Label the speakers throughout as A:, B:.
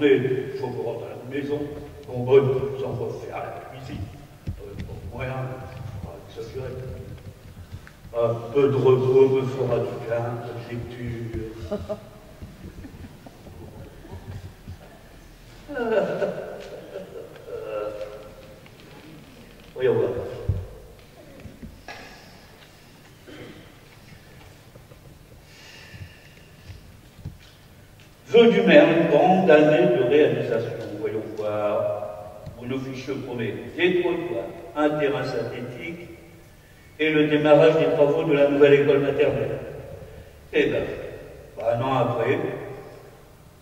A: journée, je rentre à la maison, bonbonne qui nous envoie faire la cuisine. Moyen, exagéré. Un peu de repos me fera du bien, un peu de lecture. Voyons voir. Vœu du maire, une grande année de réalisation. Voyons voir. Bruno Ficheux promet des trottoirs, un terrain synthétique et le démarrage des travaux de la nouvelle école maternelle. Eh bien, un an après,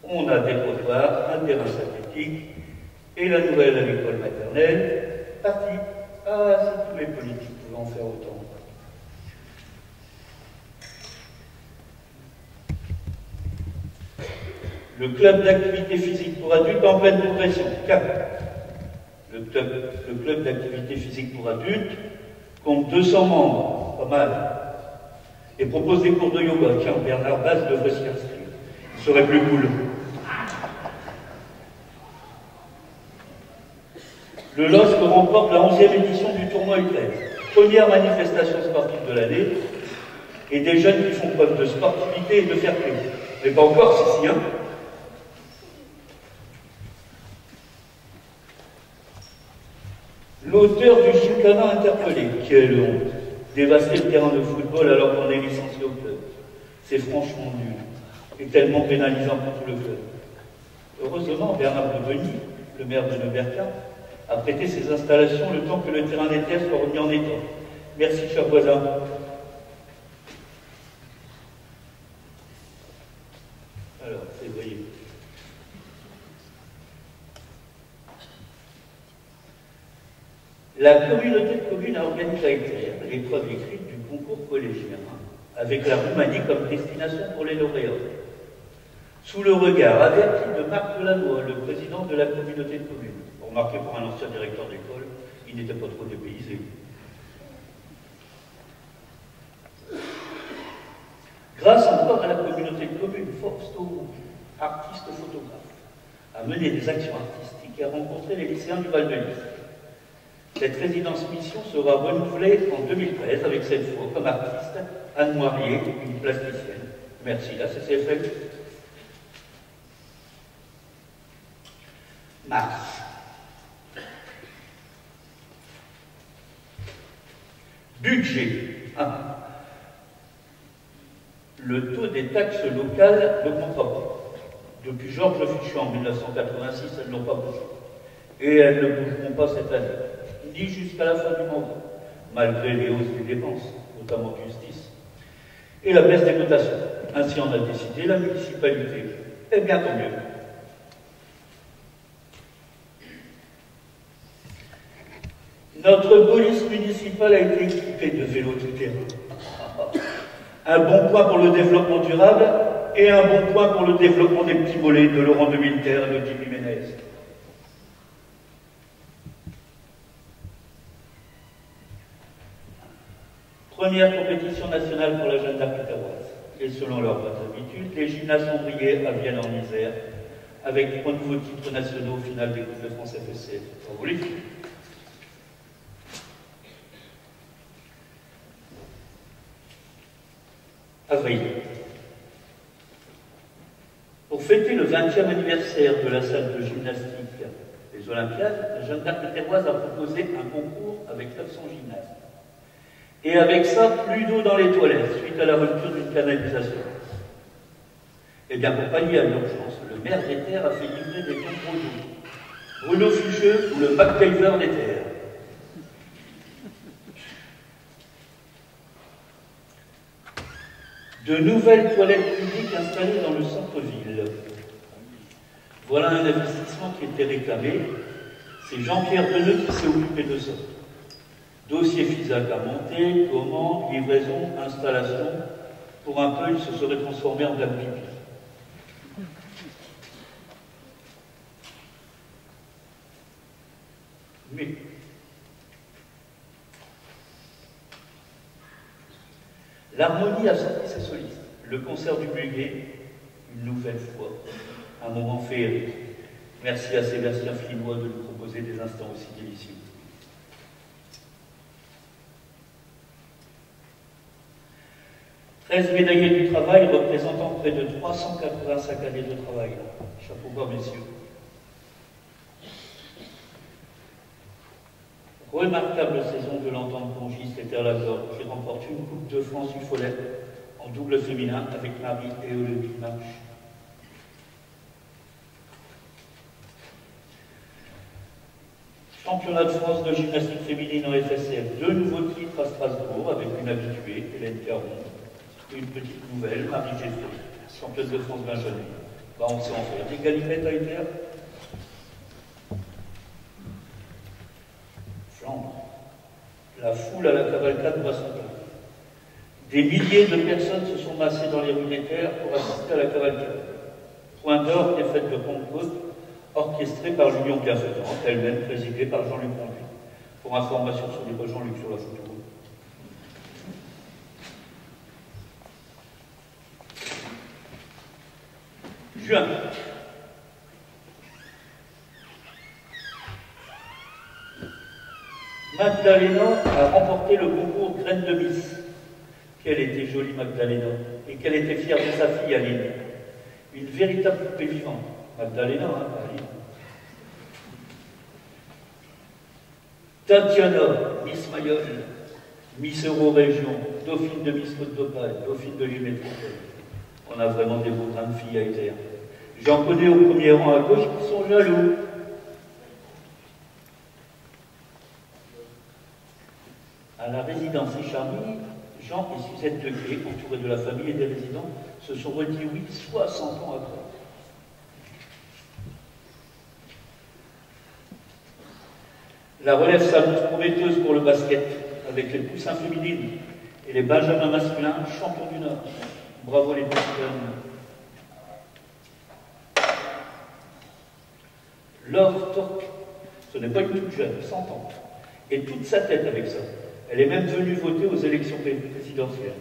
A: on a des trottoirs, un terrain synthétique et la nouvelle école maternelle partie. Ah, si tous les politiques pouvaient en faire autant. Le club d'activité physique pour adultes en pleine progression. Le club d'activité physique pour adultes compte 200 membres, pas mal, et propose des cours de yoga. Tiens, Bernard Basse devrait s'y inscrire. Il serait plus cool. Le LOSC remporte la 11e édition du tournoi U13. Première manifestation sportive de l'année, et des jeunes qui font preuve de sportivité et de fair play. Mais pas encore, si, hein. L'auteur du Gymkhana interpellé, quelle honte, dévaster le terrain de football alors qu'on est licencié au club. C'est franchement nul et tellement pénalisant pour tout le club. Heureusement, Bernard Devenny, le maire de Neubertin, a prêté ses installations le temps que le terrain des terres soit remis en état. Merci, cher voisin. Alors, février. La communauté de communes a organisé à Éclair l'épreuve écrite du concours collégien, avec la Roumanie comme destination pour les lauréats. Sous le regard averti de Marc Delannoy, le président de la communauté de communes. Remarquez, pour un ancien directeur d'école, il n'était pas trop dépaysé. Grâce encore à la communauté de communes, Forsto, artiste photographe, a mené des actions artistiques et a rencontré les lycéens du Val-de-Lys. Cette résidence mission sera renouvelée en 2013 avec cette fois comme artiste Anne Moirier, une plasticienne. Merci, là, c'est fait. Mars. Budget. Le taux des taxes locales n'augmentera pas. Depuis Georges Fichu en 1986, elles n'ont pas bougé. Et elles ne bougeront pas cette année, ni jusqu'à la fin du mandat, malgré les hausses des dépenses, notamment de justice, et la baisse des dotations. Ainsi en a décidé la municipalité. Eh bien, tant mieux. Notre police municipale a été équipée de vélos tout-terrain. Un bon point pour le développement durable et un bon point pour le développement des petits mollets de Laurent de Milter et de Jimmy Ménez. Première compétition nationale pour la Jeanne d'Arc quétaroise. Et selon leurs bonnes habitudes, les gymnases ont brillé à Vienne en Isère, avec 3 nouveaux titres nationaux au final des Coupes de France FSC. Bravo les filles. Avril. Pour fêter le 20e anniversaire de la salle de gymnastique des Olympiades, la Jeanne d'Arc quétaroise a proposé un concours avec 900 gymnastes. Et avec ça, plus d'eau dans les toilettes, suite à la rupture d'une canalisation. Eh bien, pour pallier à l'urgence, le maire des Terres a fait livrer des concours d'eau. Bruno Ficheux ou le MacGyver des Terres. De nouvelles toilettes publiques installées dans le centre-ville. Voilà un investissement qui était réclamé. C'est Jean-Pierre Deneux qui s'est occupé de ça. Dossier FISAC à monter, commande, livraison, installation. Pour un peu, il se serait transformé en dame pipi. Mais l'harmonie a sorti ses solistes. Le concert du Muguet, une nouvelle fois, un moment féerique. Merci à Sébastien Filinois de nous proposer des instants aussi délicieux. « 13 médaillés du travail représentant près de 385 années de travail. » Chapeau bas, messieurs. Remarquable saison de l'entente pongiste et Terre-la-Gorge qui remporte une Coupe de France du Follet en double féminin avec Marie et Olympique Marche. Championnat de France de gymnastique féminine en FSF, 2 nouveaux titres à Strasbourg avec une habituée, Hélène Caron, et une petite nouvelle, Marie Geffrey, championne de France Benjamin. Bah, on sait en faire. Des galipettes à Hitler. Flandre. La foule à la cavalcade voit son temps. Des milliers de personnes se sont massées dans les rues des terres pour assister à la cavalcade. Point d'or des fêtes de Pentecôte, orchestrée par l'Union bienfaisante, elle-même présidée par Jean-Luc Conduit. Pour information sur les Jean-Luc sur la photo. Juin. Magdalena a remporté le concours Graines de Miss. Quelle était jolie Magdalena, et qu'elle était fière de sa fille Aline. Une véritable poupée vivante. Magdalena, hein, Aline. Tatiana, Miss Mayol, Miss Euro-Région, Dauphine de Miss Côte d'Opale, Dauphine de l'île Métropole. On a vraiment des beaux grains de filles à Isère. J'en connais au premier rang à gauche qui sont jaloux. À la résidence Écharny, Jean et Suzette Degré, entourés de la famille et des résidents, se sont redits oui 60 ans après. La relève s'annonce prometteuse pour le basket, avec les poussins féminines et les benjamins masculins, champions du Nord. Bravo les personnes. Laure Torque, ce n'est pas une toute jeune, 100 ans, et toute sa tête avec ça. Elle est même venue voter aux élections présidentielles.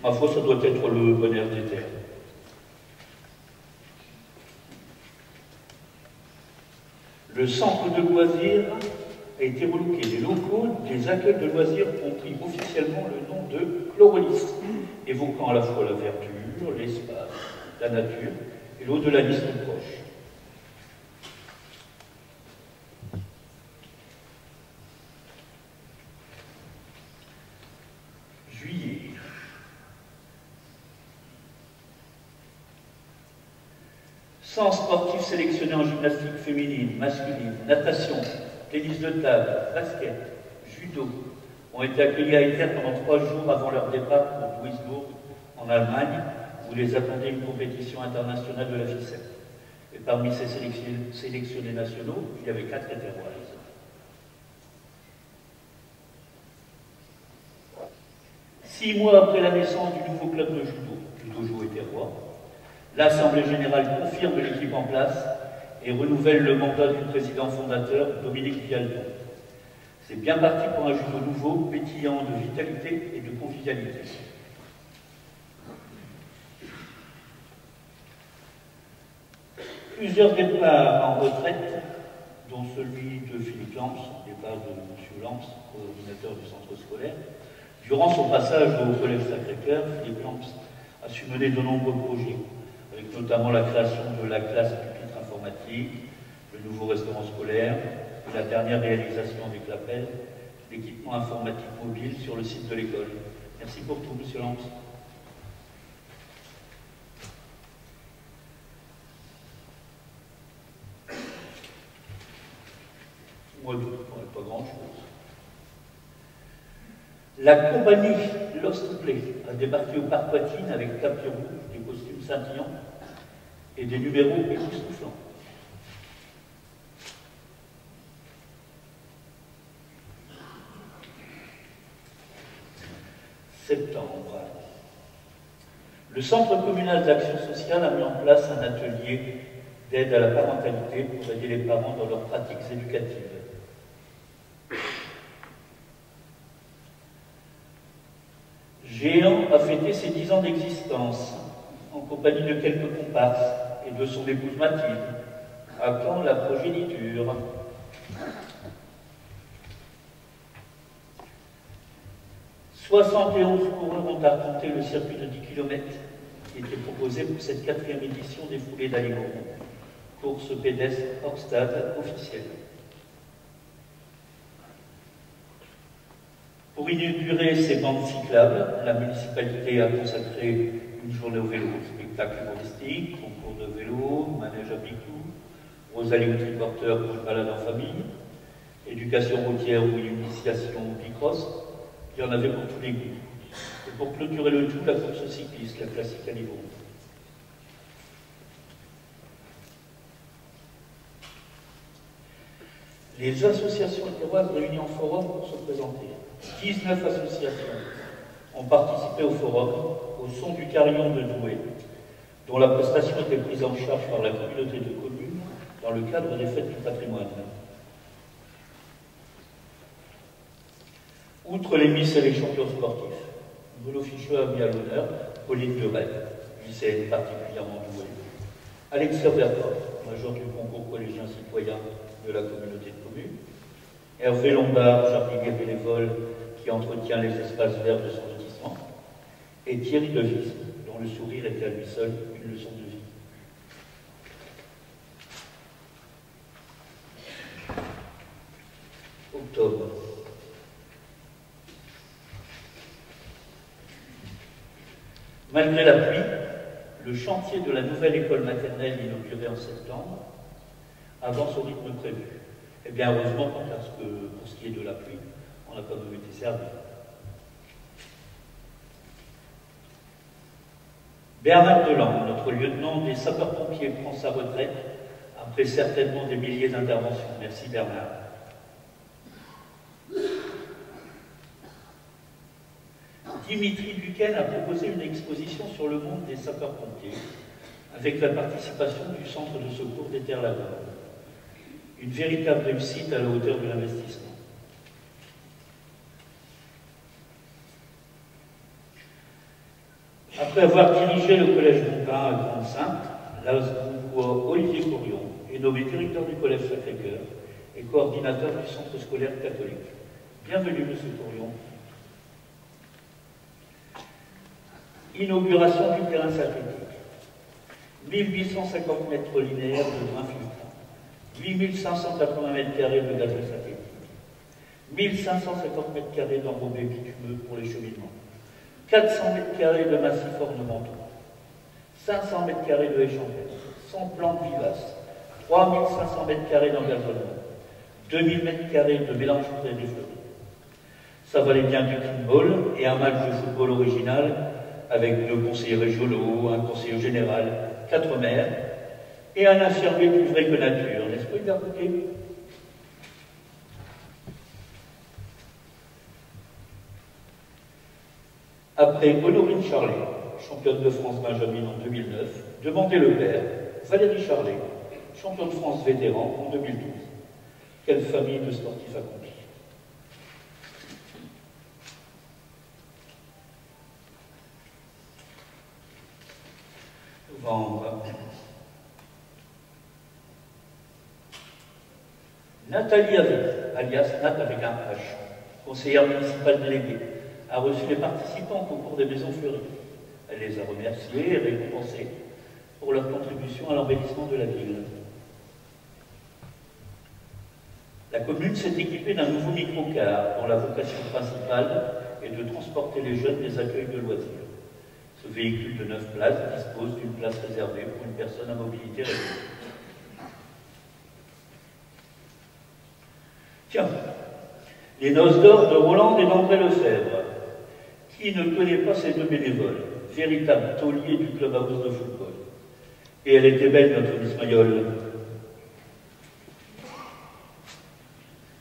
A: Ma foi, ça doit être le bonheur des terres. Le centre de loisirs a été relooké. Les locaux des accueils de loisirs ont pris officiellement le nom de Chlorelis, évoquant à la fois la verdure, l'espace, la nature et l'au-delà liste proche. Juillet. Cent sportifs sélectionnés en gymnastique féminine, masculine, natation, tennis de table, basket, judo ont été accueillis à Hitler pendant 3 jours avant leur départ pour Duisbourg, en Allemagne, où les attendait une compétition internationale de la ficelle. Et parmi ces sélectionnés nationaux, il y avait 4 hétéroises. Six mois après la naissance du nouveau club de judo, le dojo hétérois, l'Assemblée générale confirme l'équipe en place et renouvelle le mandat du président fondateur, Dominique Vialdon. C'est bien parti pour un judo nouveau, pétillant de vitalité et de convivialité. Plusieurs départs en retraite, dont celui de Philippe Lamps, départ de M. Lamps, coordinateur du centre scolaire. Durant son passage au Collège Sacré-Cœur, Philippe Lamps a su mener de nombreux projets, avec notamment la création de la classe pupitre informatique, le nouveau restaurant scolaire, et la dernière réalisation avec l'APEL, l'équipement informatique mobile sur le site de l'école. Merci pour tout, M. Lamps. Mois d'août, pas grand-chose. La compagnie Lost Play a débarqué au Parc Poitine avec tapis rouge, des costumes scintillants et des numéros époustouflants. Septembre. Le Centre communal d'action sociale a mis en place un atelier d'aide à la parentalité pour aider les parents dans leurs pratiques éducatives. Géant a fêté ses 10 ans d'existence, en compagnie de quelques comparses et de son épouse Mathilde, À quand la progéniture? « 71 coureurs ont arpenté le circuit de 10 km qui était proposé pour cette 4e édition des Foulées d'Aligon, course pédestre hors stade officielle. Pour inaugurer ces bandes cyclables, la municipalité a consacré une journée au vélo, spectacle humoristique, concours de vélo, manège à picou, Rosalie ou triporteur pour une balade en famille, éducation routière ou initiation au bicross, il y en avait pour tous les goûts. Et pour clôturer le tout, la course cycliste, la classique à niveau. Les associations terroises réunies en forum pour se présenter. 19 associations ont participé au forum au son du carillon de Douai, dont la prestation était prise en charge par la communauté de communes dans le cadre des fêtes du patrimoine. Outre les Miss et les champions sportifs, Bruno Fichot a mis à l'honneur Pauline Duret, lycéenne particulièrement douée, Alexia Vercors, major du concours collégien citoyen de la communauté de communes, Hervé Lombard, jardinier bénévole qui entretient les espaces verts de son lotissement, et Thierry Devis, dont le sourire était à lui seul une leçon de vie. Octobre. Malgré la pluie, le chantier de la nouvelle école maternelle inaugurée en septembre avance au rythme prévu. Eh bien, heureusement, parce que pour ce qui est de la pluie, on a quand même été servi. Bernard Delan, notre lieutenant des sapeurs-pompiers, prend sa retraite après certainement des milliers d'interventions. Merci Bernard. Dimitri Duquesne a proposé une exposition sur le monde des sapeurs-pompiers avec la participation du centre de secours des Terres-Lavores. Une véritable réussite à la hauteur de l'investissement. Après avoir dirigé le collège Montpin à Grande-Sainte, l'Asboucois Olivier Courion est nommé directeur du collège Sacré-Cœur et coordinateur du centre scolaire catholique. Bienvenue, monsieur Courion. Inauguration du terrain synthétique. 1850 mètres linéaires de drain filtrant, 8580 mètres carrés de gazon synthétique, 1550 mètres carrés d'enrobés bitumeux pour les cheminements, 400 mètres carrés de massifs ornementaux, 500 mètres carrés de haies champêtres, 100 plantes vivaces, 3500 mètres carrés d'engazonnement, 2000 mètres carrés de mélange des fleuris. Ça valait bien du football et un match de football original avec 2 conseillers régionaux, un conseiller général, 4 maires et un infirmier plus vrai que nature, n'est-ce pas, Hubert Bouquet? Après Honorine Charlet, championne de France Benjamin en 2009, demandez le père, Valérie Charlet, champion de France vétéran en 2012. Quelle famille de sportifs accomplis. Novembre. Nathalie Avé, alias Nat avec un H, conseillère municipale déléguée, a reçu les participants au concours des Maisons Fleuries. Elle les a remerciés et récompensés pour leur contribution à l'embellissement de la ville. La commune s'est équipée d'un nouveau microcar dont la vocation principale est de transporter les jeunes des accueils de loisirs. Ce véhicule de 9 places dispose d'une place réservée pour une personne à mobilité réduite. Tiens, les noces d'or de Roland et d'André Lefebvre. Qui ne connaît pas ces 2 bénévoles, véritables tauliers du clubhouse de football? Et elle était belle, notre Miss Mayol.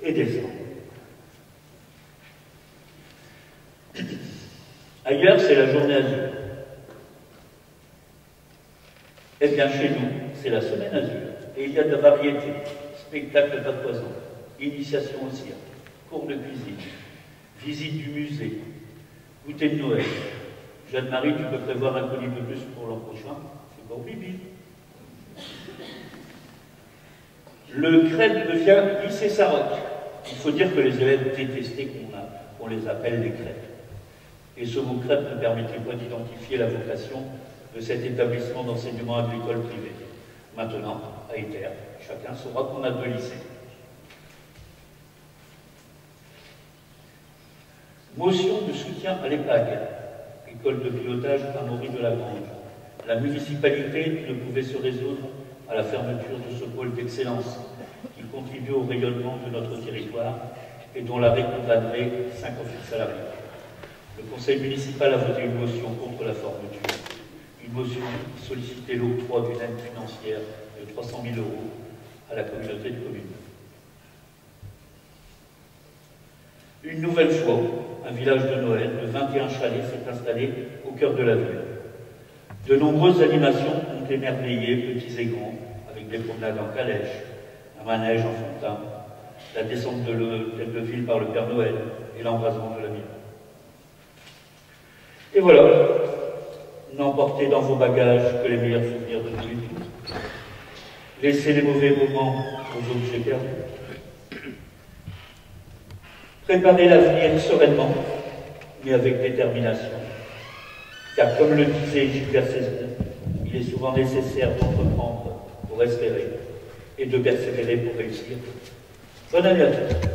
A: Et descend. Ailleurs, c'est la journée azur. Eh bien, chez nous, c'est la semaine azur. Et il y a de la variété. Spectacle pas de poison, initiation au cirque, cours de cuisine, visite du musée, goûter de Noël. Jeanne-Marie, tu peux prévoir un colis de plus pour l'an prochain. C'est pour Bibi. Le crêpe devient lycée Saroc. Il faut dire que les élèves détestaient qu'on les appelle les crêpes. Et ce mot crêpe ne permettait pas d'identifier la vocation de cet établissement d'enseignement agricole privé. Maintenant, à Iter, chacun saura qu'on a deux lycées. Motion de soutien à l'EPAG, école de pilotage Amaury de la Grange. La municipalité ne pouvait se résoudre à la fermeture de ce pôle d'excellence qui contribue au rayonnement de notre territoire et dont l'arrêt condamnerait 50 salariés. Le conseil municipal a voté une motion contre la fermeture. Une motion qui sollicitait l'octroi d'une aide financière de 300 000 € à la communauté de communes. Une nouvelle fois, un village de Noël de 21 chalets s'est installé au cœur de la ville. De nombreuses animations ont émerveillé petits et grands, avec des promenades en calèche, un manège en fontaine, la descente de l'hôtel de ville par le Père Noël et l'embrasement de la ville. Et voilà, n'emportez dans vos bagages que les meilleurs souvenirs de tous les jours. Laissez les mauvais moments aux objets perdus. Préparez l'avenir sereinement, mais avec détermination. Car comme le disait Gilbert Cesbron, il est souvent nécessaire d'entreprendre pour espérer et de persévérer pour réussir. Bonne année à tous.